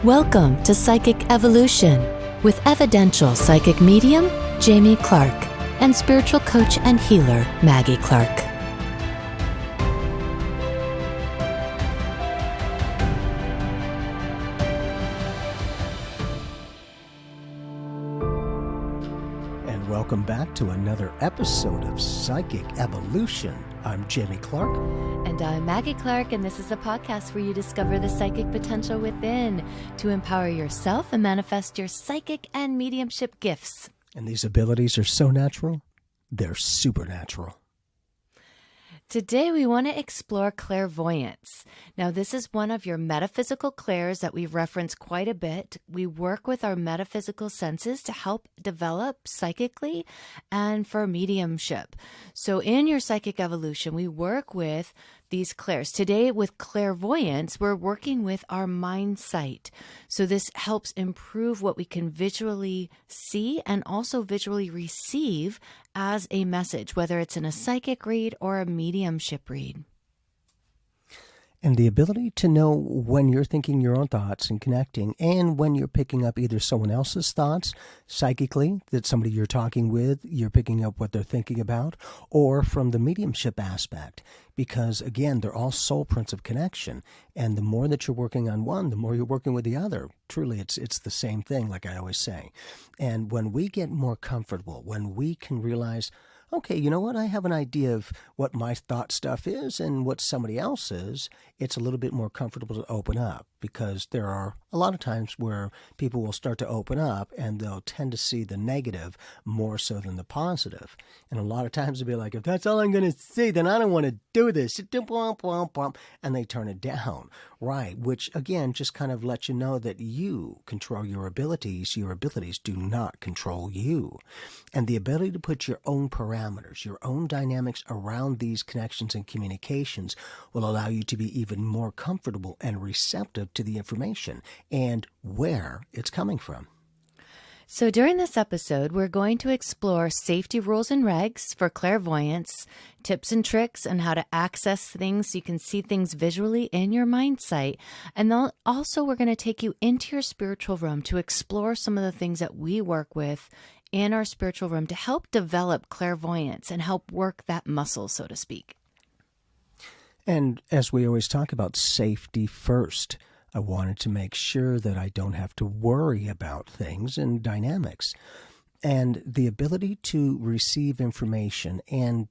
Welcome to Psychic Evolution with evidential psychic medium Jamie Clark and spiritual coach and healer Maggie Clark. And welcome back to another episode of Psychic Evolution. I'm Jamie Clark. And I'm Maggie Clark, and this is a podcast where you discover the psychic potential within to empower yourself and manifest your psychic and mediumship gifts. And these abilities are so natural, they're supernatural. Today we want to explore clairvoyance. Now this is one of your metaphysical clairs that we reference quite a bit. We work with our metaphysical senses to help develop psychically and for mediumship. So in your psychic evolution, we work with these clairs. Today with clairvoyance, we're working with our mind sight. So this helps improve what we can visually see and also visually receive as a message, whether it's in a psychic read or a mediumship read. And the ability to know when you're thinking your own thoughts and connecting, and when you're picking up either someone else's thoughts psychically, that somebody you're talking with, you're picking up what they're thinking about, or from the mediumship aspect. Because again, they're all soul prints of connection. And the more that you're working on one, the more you're working with the other. Truly, it's the same thing, like I always say. And when we get more comfortable, when we can realize, okay, you know what? I have an idea of what my thought stuff is and what somebody else is. It's a little bit more comfortable to open up, because there are a lot of times where people will start to open up and they'll tend to see the negative more so than the positive. And a lot of times they'll be like, if that's all I'm going to see, then I don't want to do this. And they turn it down. Right. Which again, just kind of lets you know that you control your abilities. Your abilities do not control you. And the ability to put your own parameters, your own dynamics around these connections and communications will allow you to be even more comfortable and receptive to the information and where it's coming from. So during this episode, we're going to explore safety rules and regs for clairvoyance, tips and tricks on how to access things so you can see things visually in your mind sight. And also we're going to take you into your spiritual room to explore some of the things that we work with in our spiritual room to help develop clairvoyance and help work that muscle, so to speak. And as we always talk about, safety first. I wanted to make sure that I don't have to worry about things and dynamics. And the ability to receive information and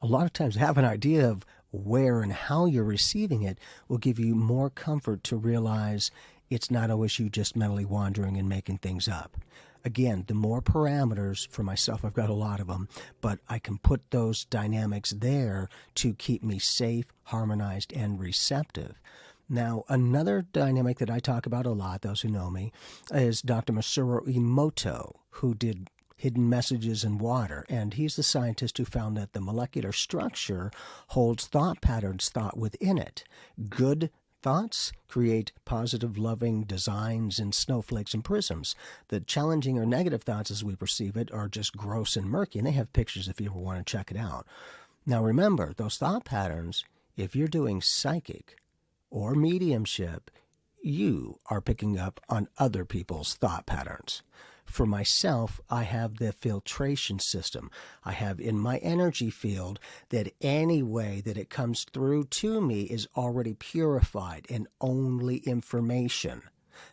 a lot of times have an idea of where and how you're receiving it will give you more comfort to realize it's not always you just mentally wandering and making things up. Again, the more parameters, for myself, I've got a lot of them, but I can put those dynamics there to keep me safe, harmonized, and receptive. Now, another dynamic that I talk about a lot, those who know me, is Dr. Masaru Emoto, who did hidden messages in water. And he's the scientist who found that the molecular structure holds thought patterns thought within it. Good thoughts create positive, loving designs in snowflakes and prisms. The challenging or negative thoughts as we perceive it are just gross and murky. And they have pictures if you ever want to check it out. Now, remember, those thought patterns, if you're doing psychic or mediumship, you are picking up on other people's thought patterns. For myself, I have the filtration system. I have in my energy field that any way that it comes through to me is already purified and only information.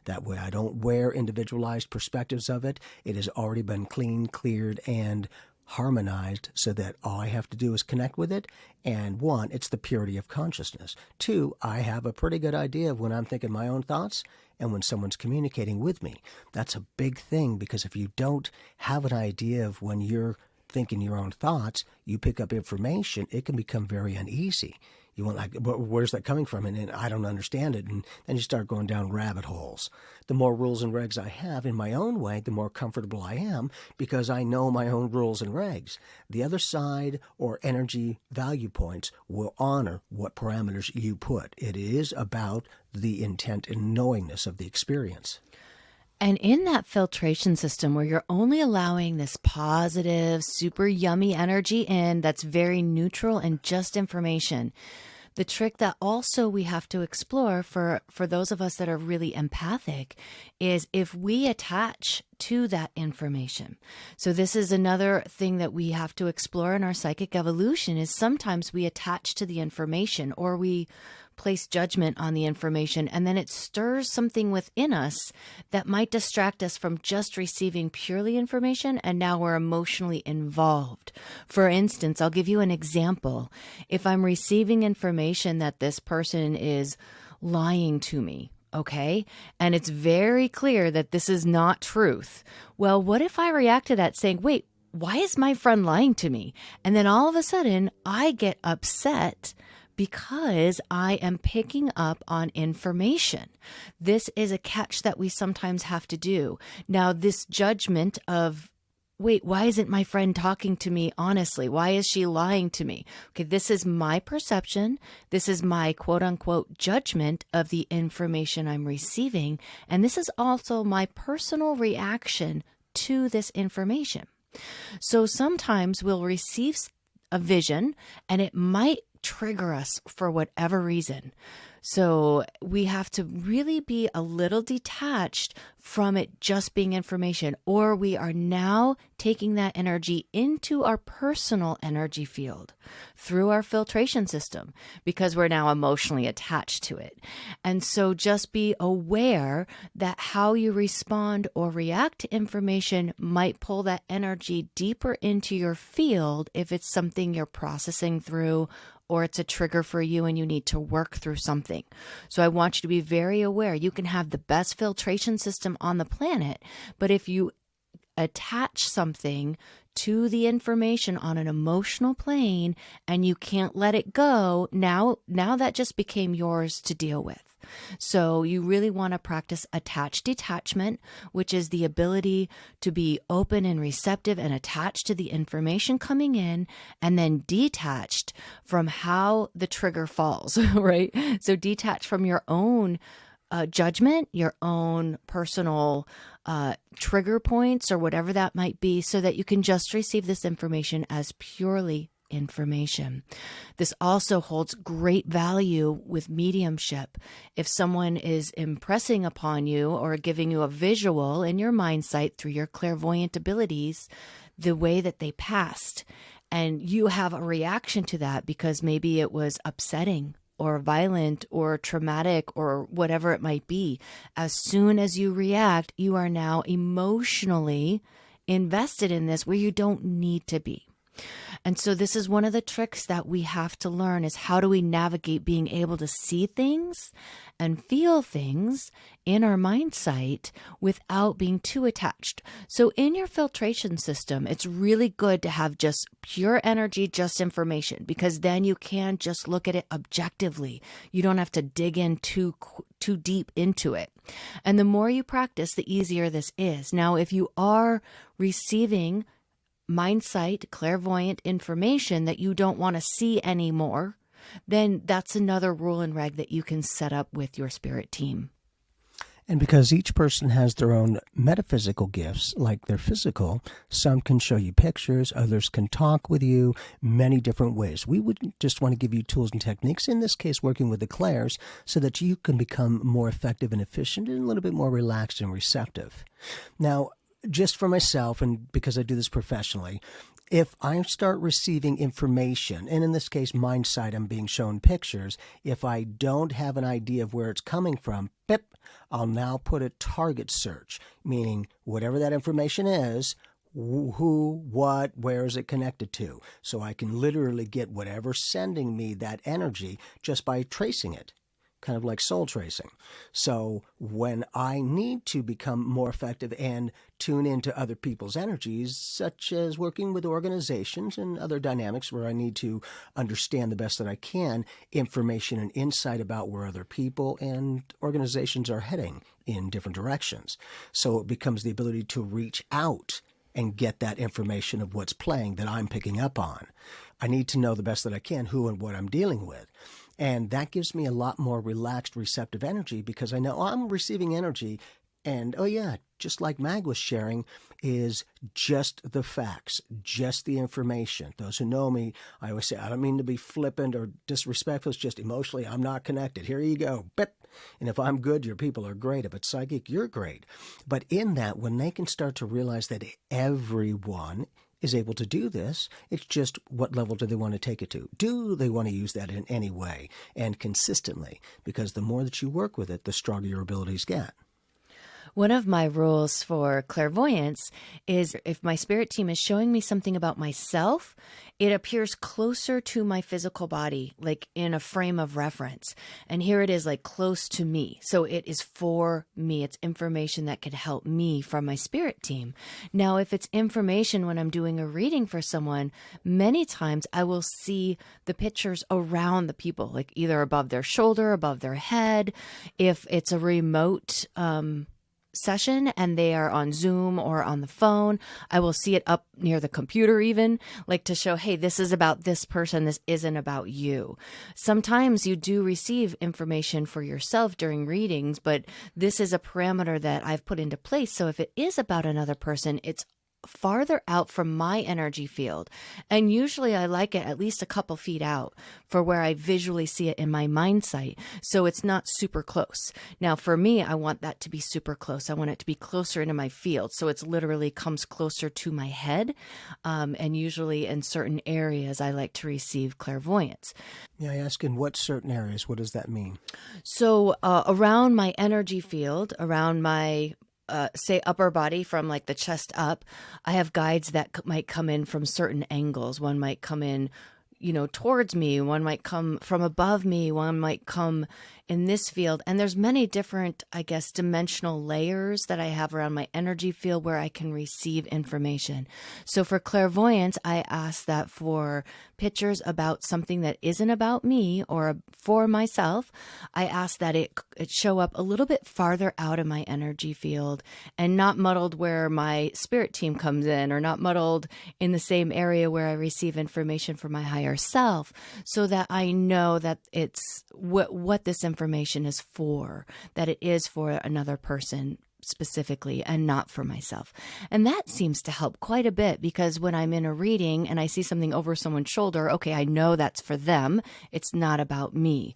That way I don't wear individualized perspectives of it. It has already been cleaned, cleared, and harmonized so that all I have to do is connect with it. And one, it's the purity of consciousness. Two, I have a pretty good idea of when I'm thinking my own thoughts and when someone's communicating with me. That's a big thing, because if you don't have an idea of when you're thinking your own thoughts, you pick up information, it can become very uneasy. You want, like, where's that coming from? And I don't understand it. And then you start going down rabbit holes. The more rules and regs I have in my own way, the more comfortable I am, because I know my own rules and regs. The other side or energy value points will honor what parameters you put. It is about the intent and knowingness of the experience. And in that filtration system where you're only allowing this positive, super yummy energy in that's very neutral and just information, The trick that also we have to explore for those of us that are really empathic is if we attach to that information. So this is another thing that we have to explore in our psychic evolution is sometimes we attach to the information or we place judgment on the information, and then it stirs something within us that might distract us from just receiving purely information, and now we're emotionally involved. For instance, I'll give you an example. If I'm receiving information that this person is lying to me, okay, and it's very clear that this is not truth, well, what if I react to that saying, wait, why is my friend lying to me? And then all of a sudden I get upset because I am picking up on information. This is a catch that we sometimes have to do. Now, this judgment of, wait, why isn't my friend talking to me honestly? Why is she lying to me? Okay, this is my perception. This is my quote unquote judgment of the information I'm receiving. And this is also my personal reaction to this information. So sometimes we'll receive a vision and it might trigger us for whatever reason. So we have to really be a little detached from it just being information, or we are now taking that energy into our personal energy field through our filtration system because we're now emotionally attached to it. And so just be aware that how you respond or react to information might pull that energy deeper into your field if it's something you're processing through or it's a trigger for you and you need to work through something. So I want you to be very aware. You can have the best filtration system on the planet, but if you attach something to the information on an emotional plane and you can't let it go, now that just became yours to deal with. So you really want to practice attached detachment, which is the ability to be open and receptive and attached to the information coming in, and then detached from how the trigger falls, right? So detached from your own judgment, your own personal trigger points or whatever that might be, so that you can just receive this information as purely information. This also holds great value with mediumship. If someone is impressing upon you or giving you a visual in your mind sight through your clairvoyant abilities, the way that they passed, and you have a reaction to that because maybe it was upsetting or violent or traumatic or whatever it might be, as soon as you react, you are now emotionally invested in this where you don't need to be. And so this is one of the tricks that we have to learn is how do we navigate being able to see things and feel things in our mind sight without being too attached. So in your filtration system, it's really good to have just pure energy, just information, because then you can just look at it objectively. You don't have to dig in too deep into it. And the more you practice, the easier this is. Now, if you are receiving mind sight, clairvoyant information that you don't want to see anymore, then that's another rule and reg that you can set up with your spirit team. And because each person has their own metaphysical gifts, like their physical, some can show you pictures, others can talk with you, many different ways. We would just want to give you tools and techniques, in this case working with the clairs, so that you can become more effective and efficient and a little bit more relaxed and receptive. Now, just for myself, and because I do this professionally, if I start receiving information, and in this case, mind sight, I'm being shown pictures, if I don't have an idea of where it's coming from, I'll now put a target search, meaning whatever that information is, who, what, where is it connected to? So I can literally get whatever's sending me that energy just by tracing it. Kind of like soul tracing. So when I need to become more effective and tune into other people's energies, such as working with organizations and other dynamics where I need to understand the best that I can, information and insight about where other people and organizations are heading in different directions. So it becomes the ability to reach out and get that information of what's playing that I'm picking up on. I need to know the best that I can who and what I'm dealing with. And that gives me a lot more relaxed, receptive energy because I know I'm receiving energy and, oh yeah, just like Mag was sharing, is just the facts, just the information. Those who know me, I always say, I don't mean to be flippant or disrespectful. It's just emotionally, I'm not connected. Here you go. Bip. And if I'm good, your people are great. If it's psychic, you're great. But in that, when they can start to realize that everyone is able to do this, it's just what level do they want to take it to? Do they want to use that in any way and consistently? Because the more that you work with it, the stronger your abilities get. One of my rules for clairvoyance is if my spirit team is showing me something about myself, it appears closer to my physical body, like in a frame of reference. And here it is, like close to me. So it is for me. It's information that could help me from my spirit team. Now, if it's information when I'm doing a reading for someone, many times I will see the pictures around the people, like either above their shoulder, above their head. If it's a remote session and they are on Zoom or on the phone, I will see it up near the computer even, like to show, hey, this is about this person, this isn't about you. Sometimes you do receive information for yourself during readings, but this is a parameter that I've put into place. So if it is about another person, it's farther out from my energy field. And usually I like it at least a couple feet out for where I visually see it in my mind sight. So it's not super close. Now for me, I want that to be super close. I want it to be closer into my field. So it's literally comes closer to my head. And usually in certain areas, I like to receive clairvoyance. Yeah, I ask in what certain areas, what does that mean? So around my energy field, around my say upper body from like the chest up, I have guides that might come in from certain angles. One might come in, towards me. One might come from above me. One might come in this field. And there's many different, I guess, dimensional layers that I have around my energy field where I can receive information. So for clairvoyance, I ask that for pictures about something that isn't about me or for myself, I ask that it show up a little bit farther out of my energy field and not muddled where my spirit team comes in, or not muddled in the same area where I receive information from my higher self, so that I know that it's what this information is for, that it is for another person specifically and not for myself. And that seems to help quite a bit, because when I'm in a reading and I see something over someone's shoulder, okay, I know that's for them. It's not about me.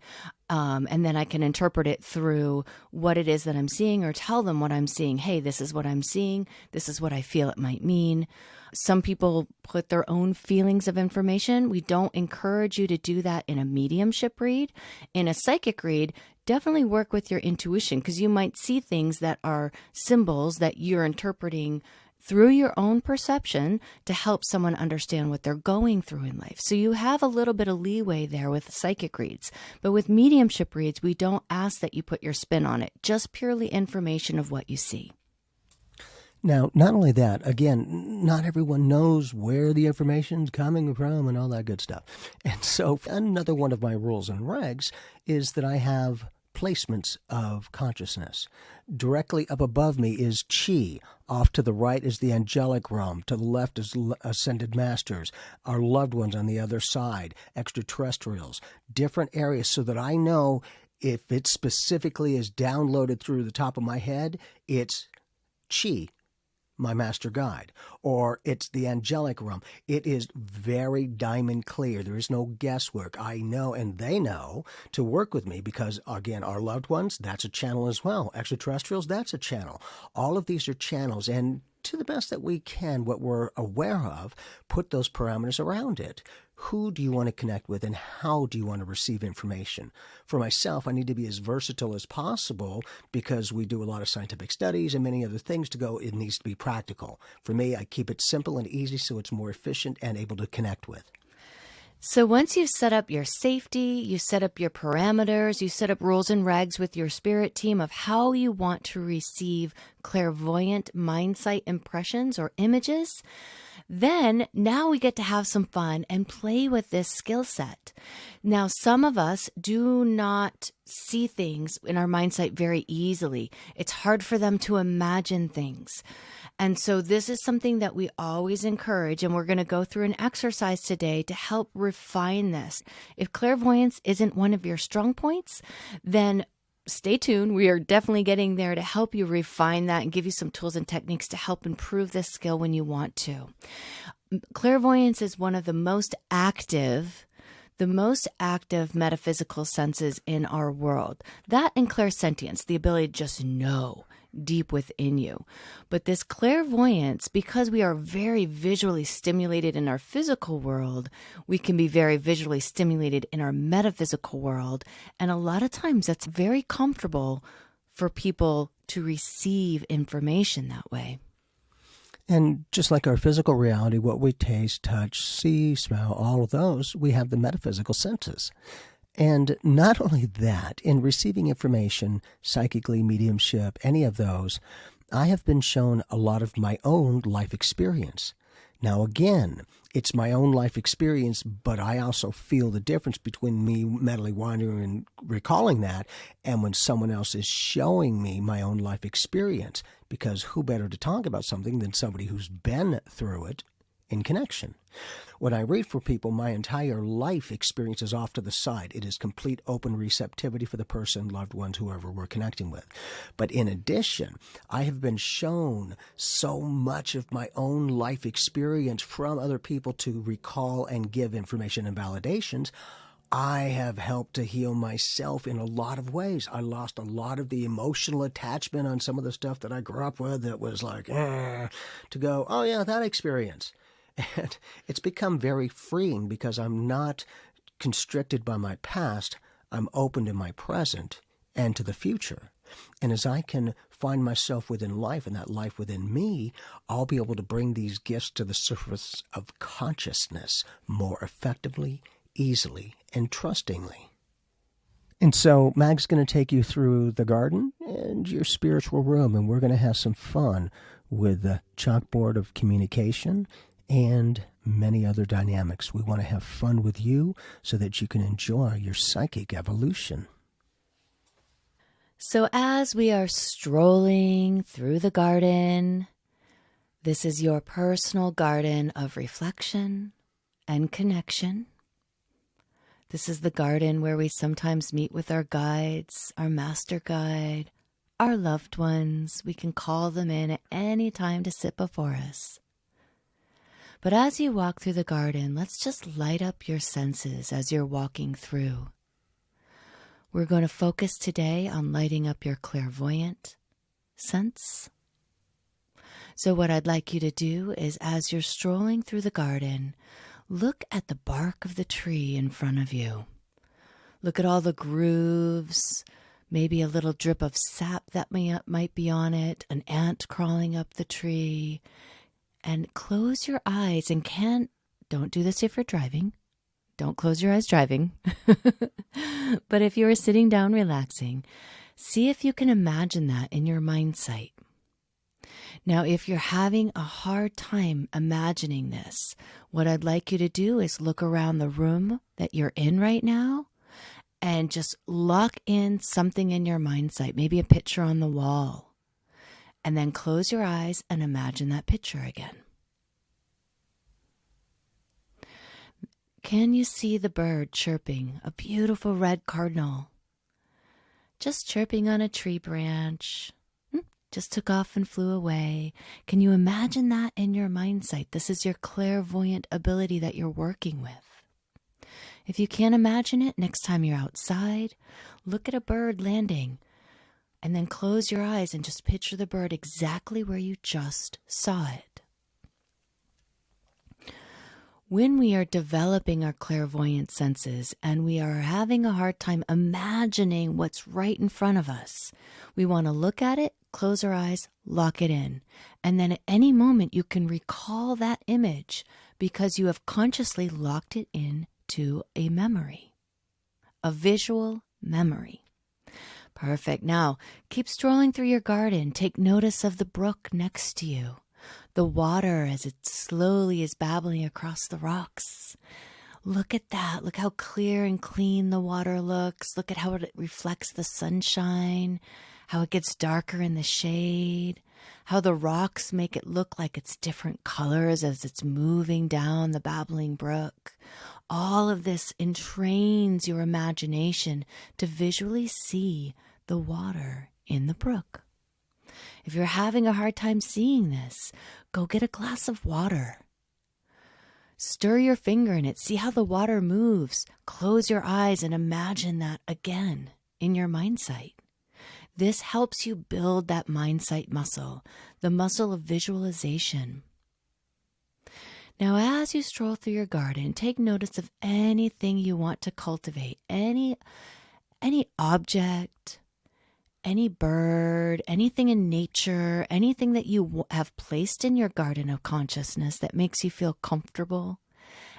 And then I can interpret it through what it is that I'm seeing, or tell them what I'm seeing. Hey, this is what I'm seeing. This is what I feel it might mean. Some people put their own feelings of information. We don't encourage you to do that in a mediumship read. In a psychic read, definitely work with your intuition, because you might see things that are symbols that you're interpreting through your own perception to help someone understand what they're going through in life. So you have a little bit of leeway there with psychic reads. But with mediumship reads, we don't ask that you put your spin on it, just purely information of what you see. Now, not only that, again, not everyone knows where the information's coming from and all that good stuff. And so another one of my rules and regs is that I have placements of consciousness. Directly up above me is chi. Off to the right is the angelic realm. To the left is ascended masters, our loved ones on the other side, extraterrestrials, different areas, so that I know if it specifically is downloaded through the top of my head, it's chi, my master guide, or it's the angelic realm. It is very diamond clear. There is no guesswork. I know, and they know, to work with me, because, again, our loved ones, that's a channel as well. Extraterrestrials, that's a channel. All of these are channels, and to the best that we can, what we're aware of, put those parameters around it. Who do you want to connect with, and how do you want to receive information? For myself, I need to be as versatile as possible, because we do a lot of scientific studies and many other things to go. It needs to be practical. For me, I keep it simple and easy so it's more efficient and able to connect with. So once you've set up your safety, you set up your parameters, you set up rules and regs with your spirit team of how you want to receive clairvoyant mind sight impressions or images, then now we get to have some fun and play with this skill set. Now, some of us do not see things in our mind sight very easily. It's hard for them to imagine things. And so this is something that we always encourage, and we're going to go through an exercise today to help refine this. If clairvoyance isn't one of your strong points, then stay tuned. We are definitely getting there to help you refine that and give you some tools and techniques to help improve this skill when you want to. Clairvoyance is one of the most active metaphysical senses in our world. That and clairsentience, the ability to just know deep within you. But this clairvoyance, because we are very visually stimulated in our physical world, we can be very visually stimulated in our metaphysical world. And a lot of times that's very comfortable for people to receive information that way. And just like our physical reality, what we taste, touch, see, smell, all of those, we have the metaphysical senses. And not only that, in receiving information, psychically, mediumship, any of those, I have been shown a lot of my own life experience. Now, again, it's my own life experience, but I also feel the difference between me mentally wandering and recalling that and when someone else is showing me my own life experience, because who better to talk about something than somebody who's been through it in connection. When I read for people, my entire life experience is off to the side. It is complete open receptivity for the person, loved ones, whoever we're connecting with. But in addition, I have been shown so much of my own life experience from other people to recall and give information and validations. I have helped to heal myself in a lot of ways. I lost a lot of the emotional attachment on some of the stuff that I grew up with that was like, to go, oh yeah, that experience. And it's become very freeing because I'm not constricted by my past. I'm open to my present and to the future. And as I can find myself within life and that life within me, I'll be able to bring these gifts to the surface of consciousness more effectively, easily, and trustingly. And so Mag's going to take you through the garden and your spiritual room, and we're going to have some fun with the chalkboard of communication and many other dynamics. We want to have fun with you so that you can enjoy your psychic evolution. So as we are strolling through the garden, this is your personal garden of reflection and connection. This is the garden where we sometimes meet with our guides, our master guide, our loved ones. We can call them in at any time to sit before us. But as you walk through the garden, let's just light up your senses as you're walking through. We're going to focus today on lighting up your clairvoyant sense. So what I'd like you to do is, as you're strolling through the garden, look at the bark of the tree in front of you. Look at all the grooves, maybe a little drip of sap that might be on it, an ant crawling up the tree. And close your eyes and don't do this if you're driving. Don't close your eyes driving. But if you are sitting down relaxing, see if you can imagine that in your mind sight. Now, if you're having a hard time imagining this, what I'd like you to do is look around the room that you're in right now and just lock in something in your mind sight, maybe a picture on the wall. And then close your eyes and imagine that picture again. Can you see the bird chirping, a beautiful red cardinal? Just chirping on a tree branch. Just took off and flew away. Can you imagine that in your mind sight? This is your clairvoyant ability that you're working with. If you can't imagine it, next time you're outside, look at a bird landing. And then close your eyes and just picture the bird exactly where you just saw it. When we are developing our clairvoyant senses and we are having a hard time imagining what's right in front of us, we want to look at it, close our eyes, lock it in. And then at any moment you can recall that image because you have consciously locked it into a memory, a visual memory. Perfect. Now, keep strolling through your garden. Take notice of the brook next to you. The water as it slowly is babbling across the rocks. Look at that. Look how clear and clean the water looks. Look at how it reflects the sunshine, how it gets darker in the shade, how the rocks make it look like it's different colors as it's moving down the babbling brook. All of this entrains your imagination to visually see the water in the brook. If you're having a hard time seeing this, go get a glass of water. Stir your finger in it. See how the water moves. Close your eyes and imagine that again in your mind sight. This helps you build that mind sight muscle, the muscle of visualization. Now, as you stroll through your garden, take notice of anything you want to cultivate, any object, any bird, anything in nature, anything that you have placed in your garden of consciousness that makes you feel comfortable.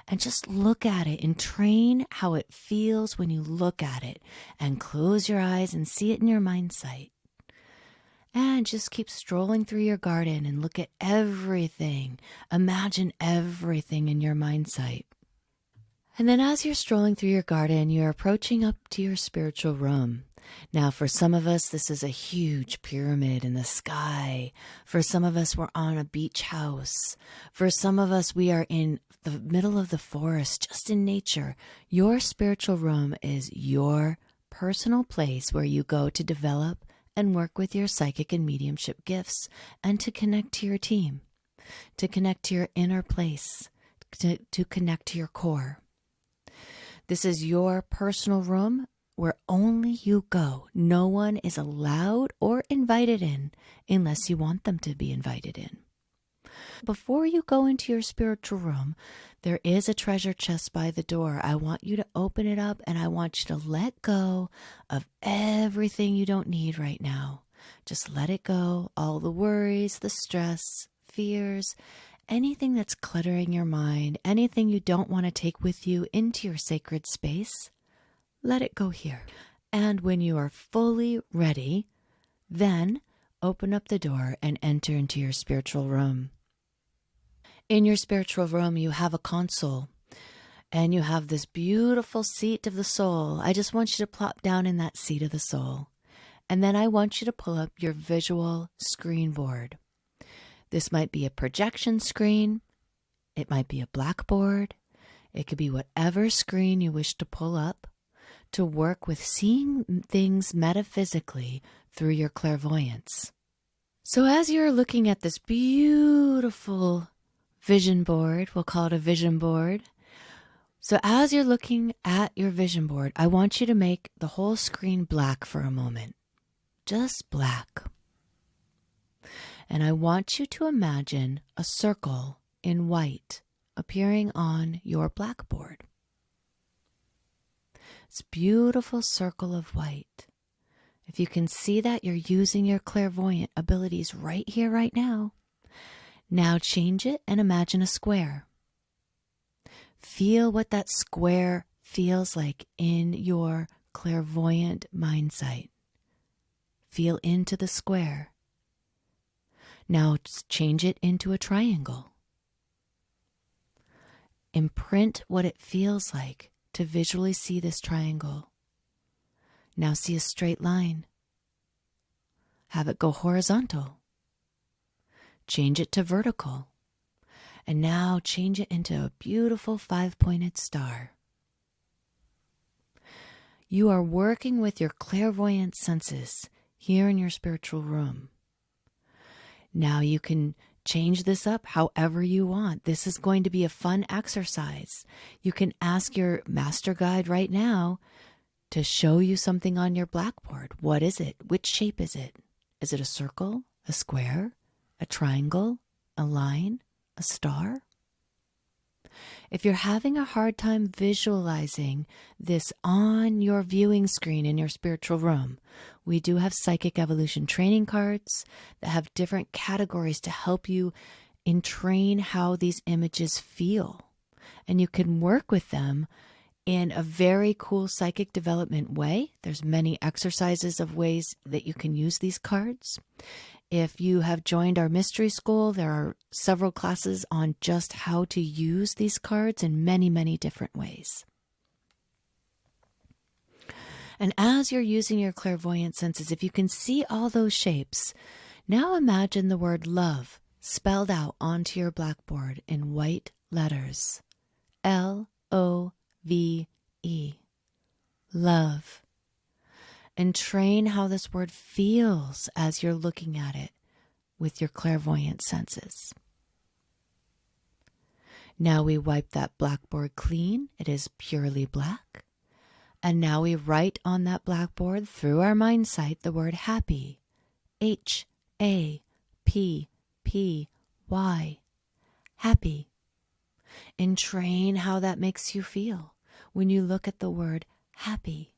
And just look at it and train how it feels when you look at it. And close your eyes and see it in your mind sight. And just keep strolling through your garden and look at everything. Imagine everything in your mind sight. And then as you're strolling through your garden, you're approaching up to your spiritual room. Now, for some of us, this is a huge pyramid in the sky. For some of us, we're on a beach house. For some of us, we are in the middle of the forest, just in nature. Your spiritual room is your personal place where you go to develop and work with your psychic and mediumship gifts and to connect to your team, to connect to your inner place, to connect to your core. This is your personal room where only you go. No one is allowed or invited in unless you want them to be invited in. Before you go into your spiritual room, there is a treasure chest by the door. I want you to open it up and I want you to let go of everything you don't need right now. Just let it go. All the worries, the stress, fears, anything that's cluttering your mind, anything you don't want to take with you into your sacred space, let it go here. And when you are fully ready, then open up the door and enter into your spiritual room. In your spiritual room, you have a console and you have this beautiful seat of the soul. I just want you to plop down in that seat of the soul. And then I want you to pull up your visual screen board. This might be a projection screen. It might be a blackboard. It could be whatever screen you wish to pull up to work with seeing things metaphysically through your clairvoyance. So as you're looking at this beautiful vision board, we'll call it a vision board. So as you're looking at your vision board, I want you to make the whole screen black for a moment. Just black. And I want you to imagine a circle in white appearing on your blackboard. It's a beautiful circle of white. If you can see that, you're using your clairvoyant abilities right here, right now. Now change it and imagine a square. Feel what that square feels like in your clairvoyant mind sight. Feel into the square. Now change it into a triangle. Imprint what it feels like to visually see this triangle. Now see a straight line. Have it go horizontal. Change it to vertical. And now change it into a beautiful 5-pointed star. You are working with your clairvoyant senses here in your spiritual room. Now you can change this up however you want. This is going to be a fun exercise. You can ask your master guide right now to show you something on your blackboard. What is it? Which shape is it? Is it a circle, a square, a triangle, a line, a star? If you're having a hard time visualizing this on your viewing screen in your spiritual room, we do have psychic evolution training cards that have different categories to help you entrain how these images feel. And you can work with them in a very cool psychic development way. There's many exercises of ways that you can use these cards. If you have joined our mystery school, there are several classes on just how to use these cards in many, many different ways. And as you're using your clairvoyant senses, if you can see all those shapes, now imagine the word love spelled out onto your blackboard in white letters. L-O-V-E. Love. and train how this word feels as you're looking at it with your clairvoyant senses. Now we wipe that blackboard clean. It is purely black. And now we write on that blackboard through our mind sight the word happy. Happy. Happy. And train how that makes you feel when you look at the word happy.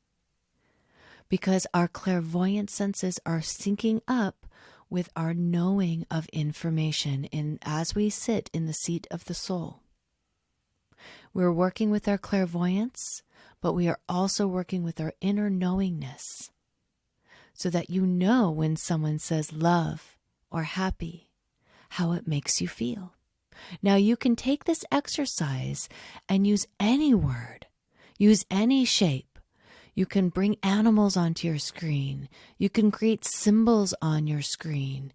Because our clairvoyant senses are syncing up with our knowing of information as we sit in the seat of the soul. We're working with our clairvoyance, but we are also working with our inner knowingness so that you know when someone says love or happy, how it makes you feel. Now you can take this exercise and use any word, use any shape. You can bring animals onto your screen. You can create symbols on your screen.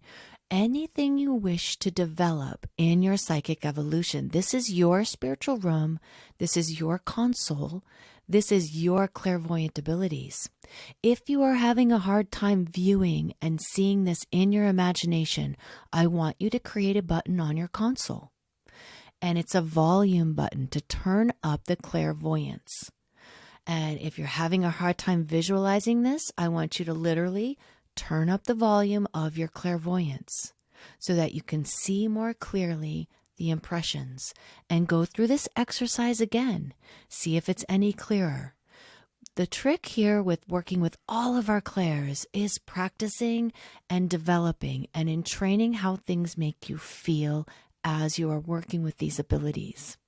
Anything you wish to develop in your psychic evolution. This is your spiritual room. This is your console. This is your clairvoyant abilities. If you are having a hard time viewing and seeing this in your imagination, I want you to create a button on your console. And it's a volume button to turn up the clairvoyance. And if you're having a hard time visualizing this, I want you to literally turn up the volume of your clairvoyance so that you can see more clearly the impressions and go through this exercise again. See if it's any clearer. The trick here with working with all of our clairs is practicing and developing and in training how things make you feel as you are working with these abilities.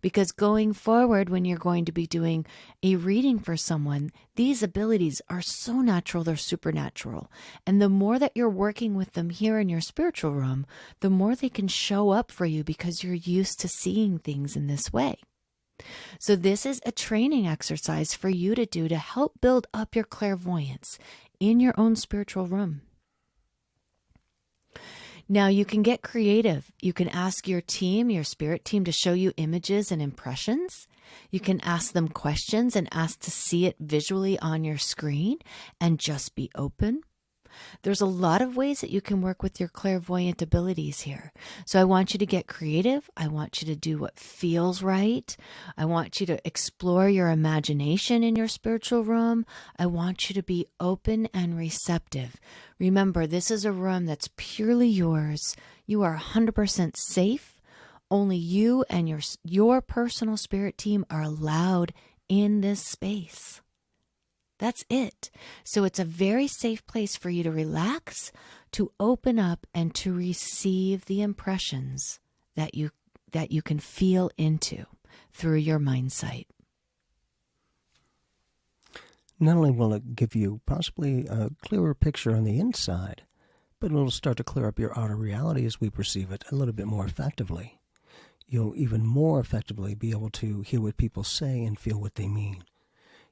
Because going forward, when you're going to be doing a reading for someone, these abilities are so natural, they're supernatural. And the more that you're working with them here in your spiritual room, the more they can show up for you because you're used to seeing things in this way. So this is a training exercise for you to do to help build up your clairvoyance in your own spiritual room. Now you can get creative. You can ask your team, your spirit team, to show you images and impressions. You can ask them questions and ask to see it visually on your screen and just be open. There's a lot of ways that you can work with your clairvoyant abilities here. So I want you to get creative. I want you to do what feels right. I want you to explore your imagination in your spiritual room. I want you to be open and receptive. Remember, this is a room that's purely yours. You are 100% safe. Only you and your personal spirit team are allowed in this space. That's it. So it's a very safe place for you to relax, to open up, and to receive the impressions that you can feel into through your mind sight. Not only will it give you possibly a clearer picture on the inside, but it'll start to clear up your outer reality as we perceive it a little bit more effectively. You'll even more effectively be able to hear what people say and feel what they mean.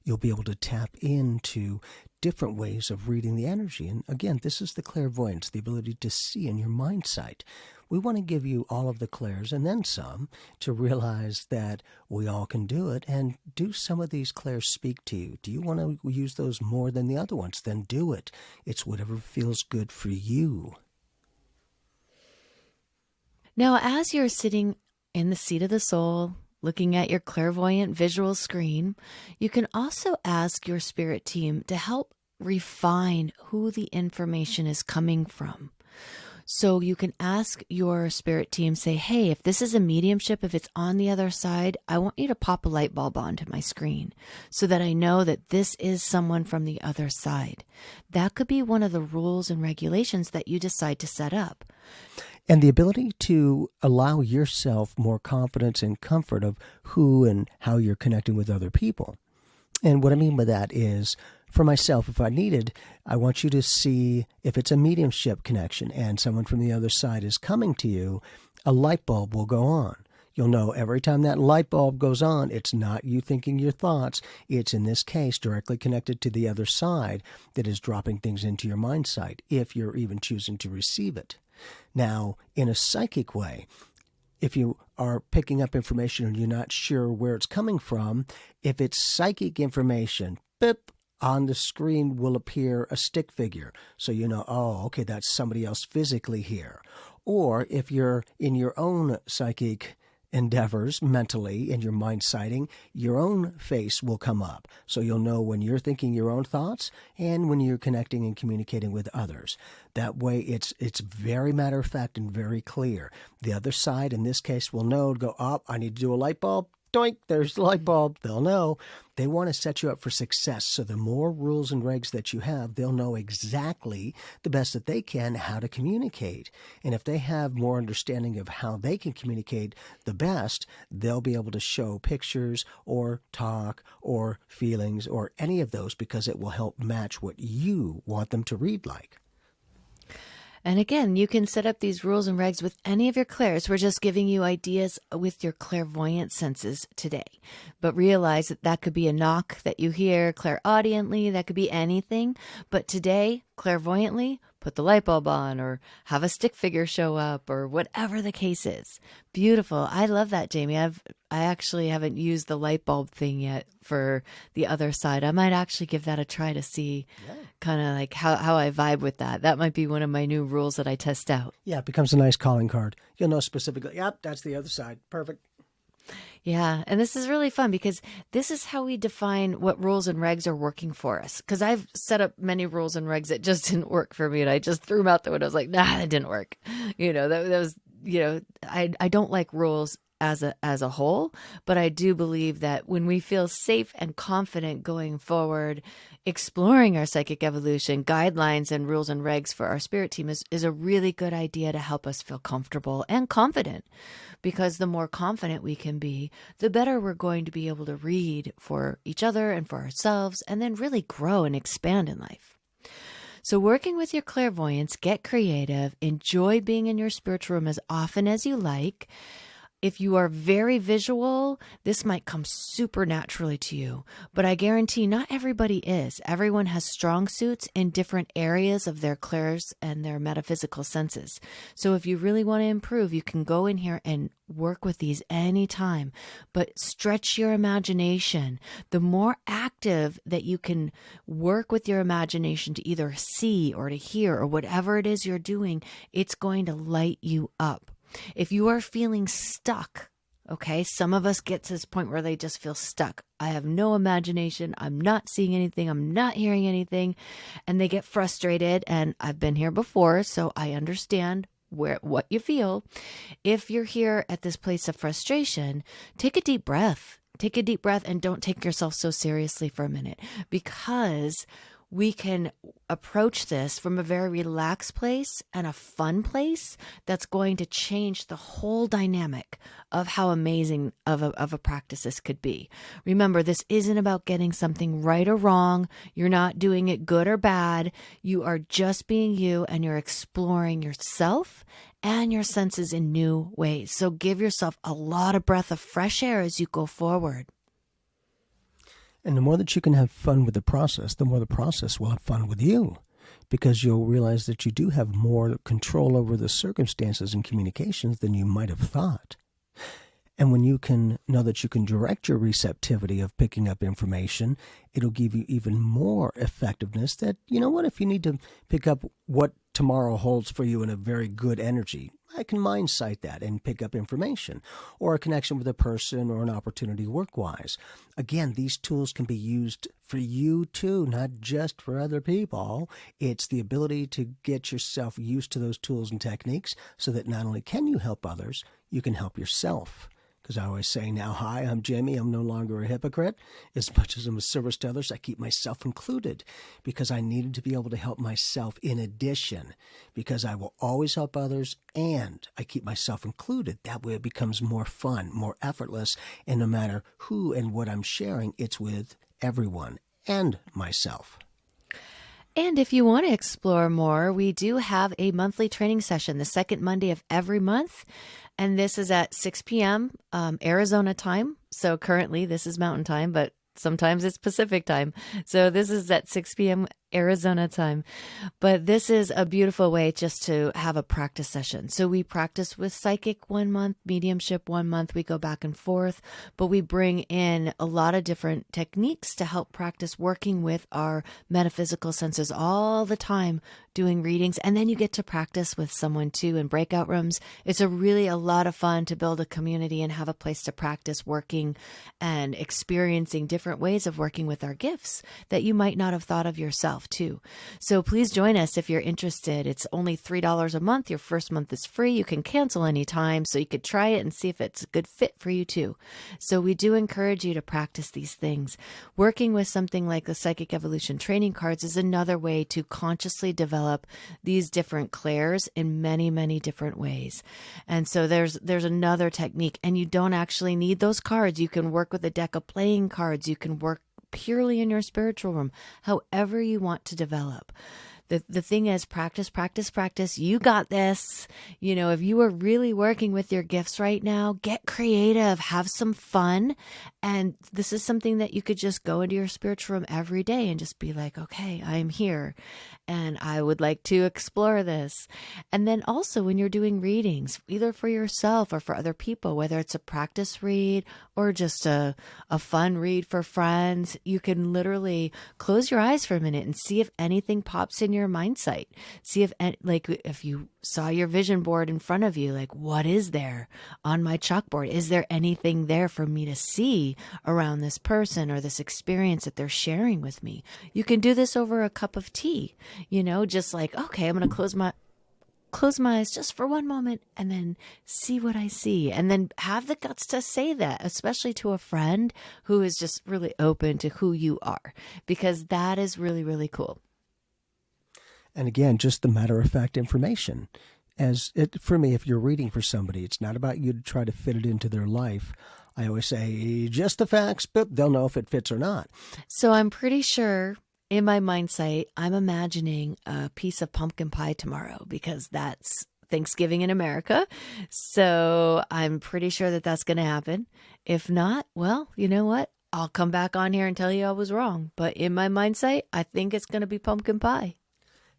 You'll be able to tap into different ways of reading the energy. And again, this is the clairvoyance, the ability to see in your mind sight. We want to give you all of the clairs and then some to realize that we all can do it. And do some of these clairs speak to you? Do you want to use those more than the other ones? Then do it. It's whatever feels good for you. Now, as you're sitting in the seat of the soul, looking at your clairvoyant visual screen, you can also ask your spirit team to help refine who the information is coming from. So you can ask your spirit team, say, hey, if this is a mediumship, if it's on the other side, I want you to pop a light bulb onto my screen so that I know that this is someone from the other side. That could be one of the rules and regulations that you decide to set up. And the ability to allow yourself more confidence and comfort of who and how you're connecting with other people. And what I mean by that is, for myself, if I needed, I want you to see if it's a mediumship connection and someone from the other side is coming to you, a light bulb will go on. You'll know every time that light bulb goes on, it's not you thinking your thoughts. It's, in this case, directly connected to the other side that is dropping things into your mind sight, if you're even choosing to receive it. Now, in a psychic way, if you are picking up information and you're not sure where it's coming from, if it's psychic information, beep, on the screen will appear a stick figure. So you know, oh, okay, that's somebody else physically here. Or if you're in your own psychic endeavors mentally in your mind sighting, your own face will come up. So you'll know when you're thinking your own thoughts and when you're connecting and communicating with others. That way it's very matter of fact and very clear. The other side, in this case, will know to go, oh, I need to do a light bulb. Doink, there's the light bulb. They'll know. They want to set you up for success. So the more rules and regs that you have, they'll know exactly the best that they can how to communicate. And if they have more understanding of how they can communicate the best, they'll be able to show pictures or talk or feelings or any of those because it will help match what you want them to read like. And again, you can set up these rules and regs with any of your clairs. We're just giving you ideas with your clairvoyant senses today. But realize that that could be a knock that you hear clairaudiently. That could be anything. But today, clairvoyantly, put the light bulb on or have a stick figure show up or whatever the case is. Beautiful. I love that, Jamie. I actually haven't used the light bulb thing yet for the other side. I might actually give that a try to see kind of like how I vibe with that. That might be one of my new rules that I test out. Yeah, it becomes a nice calling card. You'll know specifically, yep, that's the other side. Perfect. Yeah, and this is really fun because this is how we define what rules and regs are working for us. Because I've set up many rules and regs that just didn't work for me, and I just threw them out the window. I was like, nah, that didn't work. That was, I don't like rules as a whole, but I do believe that when we feel safe and confident going forward, exploring our psychic evolution, guidelines and rules and regs for our spirit team is a really good idea to help us feel comfortable and confident. Because the more confident we can be, the better we're going to be able to read for each other and for ourselves, and then really grow and expand in life. So working with your clairvoyance, get creative, enjoy being in your spiritual room as often as you like. If you are very visual, this might come super naturally to you, but I guarantee not everybody is. Everyone has strong suits in different areas of their clairs and their metaphysical senses. So if you really want to improve, you can go in here and work with these anytime, but stretch your imagination. The more active that you can work with your imagination to either see or to hear or whatever it is you're doing, it's going to light you up. If you are feeling stuck, okay, some of us get to this point where they just feel stuck. I have no imagination. I'm not seeing anything. I'm not hearing anything. And they get frustrated. And I've been here before, so I understand what you feel. If you're here at this place of frustration, take a deep breath. Take a deep breath and don't take yourself so seriously for a minute, because we can approach this from a very relaxed place and a fun place that's going to change the whole dynamic of how amazing of a practice this could be. Remember, this isn't about getting something right or wrong. You're not doing it good or bad. You are just being you, and you're exploring yourself and your senses in new ways. So give yourself a lot of breath of fresh air as you go forward. And the more that you can have fun with the process, the more the process will have fun with you, because you'll realize that you do have more control over the circumstances and communications than you might have thought. And when you can know that you can direct your receptivity of picking up information, it'll give you even more effectiveness that, you know what, if you need to pick up what tomorrow holds for you in a very good energy, I can mind sight that and pick up information, or a connection with a person or an opportunity work-wise. Again, these tools can be used for you too, not just for other people. It's the ability to get yourself used to those tools and techniques so that not only can you help others, you can help yourself. Because I always say now, hi, I'm Jamie. I'm no longer a hypocrite. As much as I'm a service to others, I keep myself included, because I needed to be able to help myself in addition, because I will always help others and I keep myself included. That way it becomes more fun, more effortless, and no matter who and what I'm sharing, it's with everyone and myself. And if you want to explore more, we do have a monthly training session the second Monday of every month. And this is at 6 p.m. Arizona time. So currently this is Mountain time, but sometimes it's Pacific time. So this is at 6 p.m. Arizona time. But this is a beautiful way just to have a practice session. So we practice with psychic 1 month, mediumship 1 month. We go back and forth, but we bring in a lot of different techniques to help practice working with our metaphysical senses all the time, doing readings. And then you get to practice with someone too in breakout rooms. It's really a lot of fun to build a community and have a place to practice working and experiencing different ways of working with our gifts that you might not have thought of yourself too. So please join us if you're interested. It's only $3 a month. Your first month is free. You can cancel anytime, so you could try it and see if it's a good fit for you too. So we do encourage you to practice these things. Working with something like the Psychic Evolution training cards is another way to consciously develop these different clairs in many, many different ways. And so there's another technique, and you don't actually need those cards. You can work with a deck of playing cards. You can work purely in your spiritual room, however you want to develop. The thing is, practice, practice, practice. You got this. You know, if you are really working with your gifts right now, get creative, have some fun. And this is something that you could just go into your spiritual room every day and just be like, okay, I'm here and I would like to explore this. And then also when you're doing readings, either for yourself or for other people, whether it's a practice read or just a fun read for friends, you can literally close your eyes for a minute and see if anything pops in your mind sight. See if you saw your vision board in front of you, like, what is there on my chalkboard? Is there anything there for me to see around this person or this experience that they're sharing with me? You can do this over a cup of tea, just like, okay, I'm going to close my eyes just for one moment and then see what I see. And then have the guts to say that, especially to a friend who is just really open to who you are, because that is really, really cool. And again, just the matter-of-fact information. For me, if you're reading for somebody, it's not about you to try to fit it into their life. I always say, just the facts, but they'll know if it fits or not. So I'm pretty sure in my mind sight, I'm imagining a piece of pumpkin pie tomorrow because that's Thanksgiving in America. So I'm pretty sure that that's going to happen. If not, well, you know what? I'll come back on here and tell you I was wrong. But in my mind sight, I think it's going to be pumpkin pie.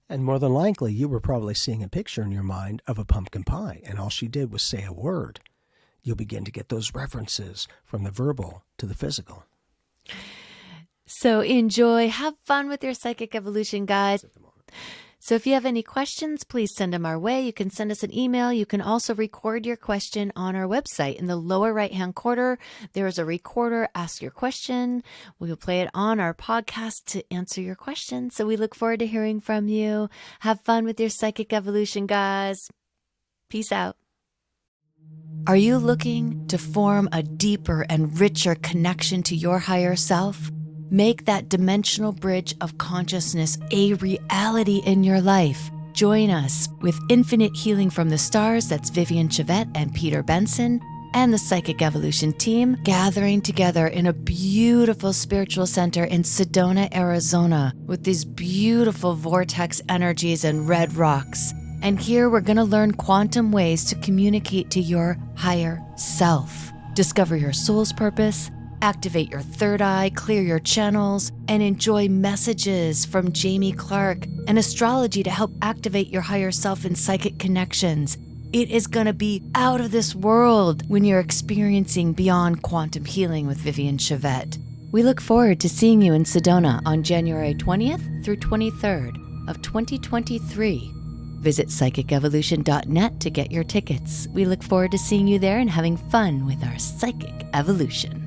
And more than likely, you were probably seeing a picture in your mind of a pumpkin pie, and all she did was say a word. You'll begin to get those references from the verbal to the physical. So enjoy, have fun with your psychic evolution, guys. So if you have any questions, please send them our way. You can send us an email. You can also record your question on our website. In the lower right-hand corner, there is a recorder. Ask your question. We will play it on our podcast to answer your question. So we look forward to hearing from you. Have fun with your psychic evolution, guys. Peace out. Are you looking to form a deeper and richer connection to your higher self? Make that dimensional bridge of consciousness a reality in your life. Join us with Infinite Healing from the Stars, that's Vivian Chavette and Peter Benson, and the Psychic Evolution team, gathering together in a beautiful spiritual center in Sedona, Arizona, with these beautiful vortex energies and red rocks. And here we're going to learn quantum ways to communicate to your higher self. Discover your soul's purpose, activate your third eye, clear your channels, and enjoy messages from Jamie Clark and astrology to help activate your higher self in psychic connections. It is going to be out of this world when you're experiencing Beyond Quantum Healing with Vivian Chavette. We look forward to seeing you in Sedona on January 20th through 23rd of 2023. Visit psychicevolution.net to get your tickets. We look forward to seeing you there and having fun with our psychic evolution.